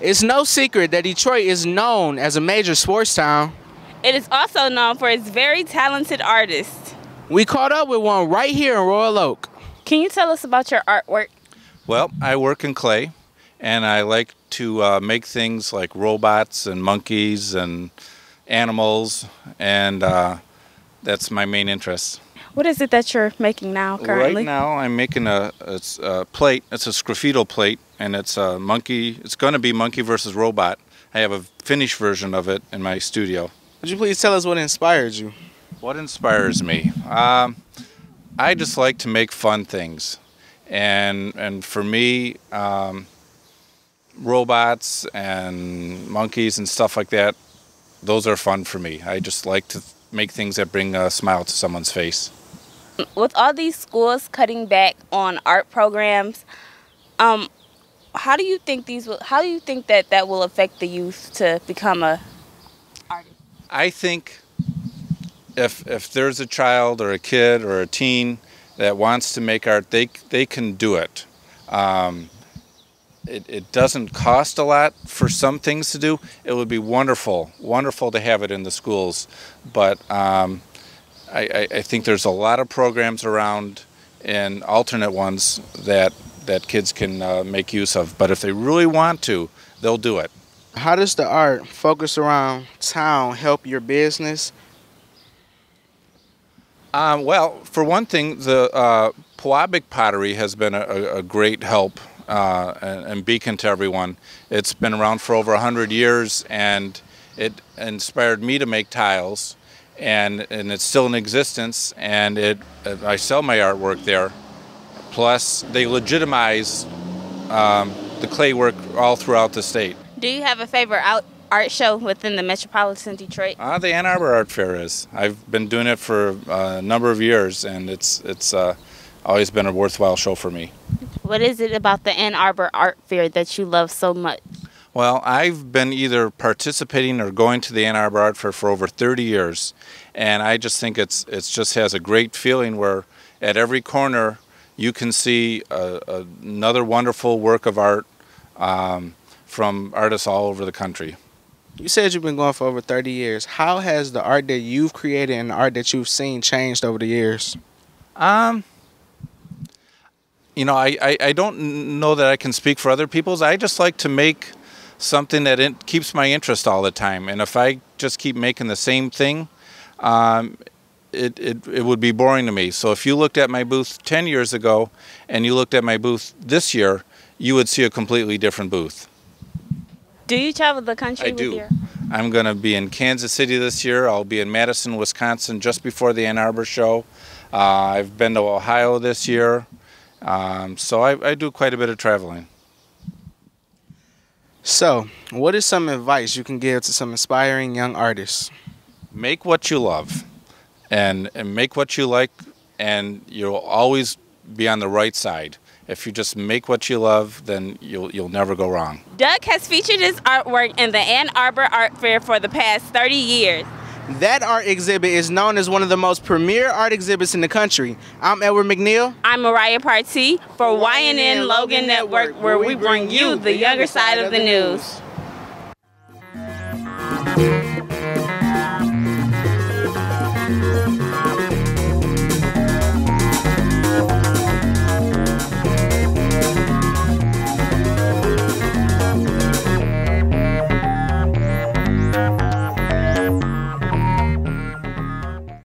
It's no secret that Detroit is known as a major sports town. It is also known for its very talented artists. We caught up with one right here in Royal Oak. Can you tell us about your artwork? Well, I work in clay, and I like to make things like robots and monkeys and animals, and that's my main interest. What is it that you're making now currently? Right now I'm making a plate. It's a sgraffito plate, and it's a monkey. It's going to be monkey versus robot. I have a finished version of it in my studio. Would you please tell us what inspired you? What inspires me? I just like to make fun things, and for me, robots and monkeys and stuff like that, those are fun for me. I just like to make things that bring a smile to someone's face. With all these schools cutting back on art programs, how do you think that will affect the youth to become a artist? I think if there's a child or a kid or a teen that wants to make art, they can do it. It doesn't cost a lot for some things to do. It would be wonderful to have it in the schools, but I think there's a lot of programs around and alternate ones that kids can make use of. But if they really want to, they'll do it. How does the art focused around town help your business? Well, for one thing, the Pewabic Pottery has been a great help and beacon to everyone. It's been around for over 100 years, and it inspired me to make tiles, and it's still in existence, and I sell my artwork there. Plus, they legitimize the clay work all throughout the state. Do you have a favorite art show within the metropolitan Detroit? The Ann Arbor Art Fair is. I've been doing it for a number of years, and it's always been a worthwhile show for me. What is it about the Ann Arbor Art Fair that you love so much? Well, I've been either participating or going to the Ann Arbor Art Fair for over 30 years, and I just think it's just has a great feeling where at every corner you can see another wonderful work of art from artists all over the country. You said you've been going for over 30 years. How has the art that you've created and the art that you've seen changed over the years? You know, I don't know that I can speak for other people's. I just like to make something that keeps my interest all the time. And if I just keep making the same thing, it would be boring to me. So if you looked at my booth 10 years ago and you looked at my booth this year, you would see a completely different booth. Do you travel the country with your... I'm going to be in Kansas City this year. I'll be in Madison, Wisconsin just before the Ann Arbor show. I've been to Ohio this year. So I do quite a bit of traveling. So, what is some advice you can give to some aspiring young artists? Make what you love and make what you like, and you'll always be on the right side. If you just make what you love, then you'll never go wrong. Doug has featured his artwork in the Ann Arbor Art Fair for the past 30 years. That art exhibit is known as one of the most premier art exhibits in the country. I'm Edward McNeil. I'm Mariah Partee for YNN Logan Network, where we bring you the younger side of the news.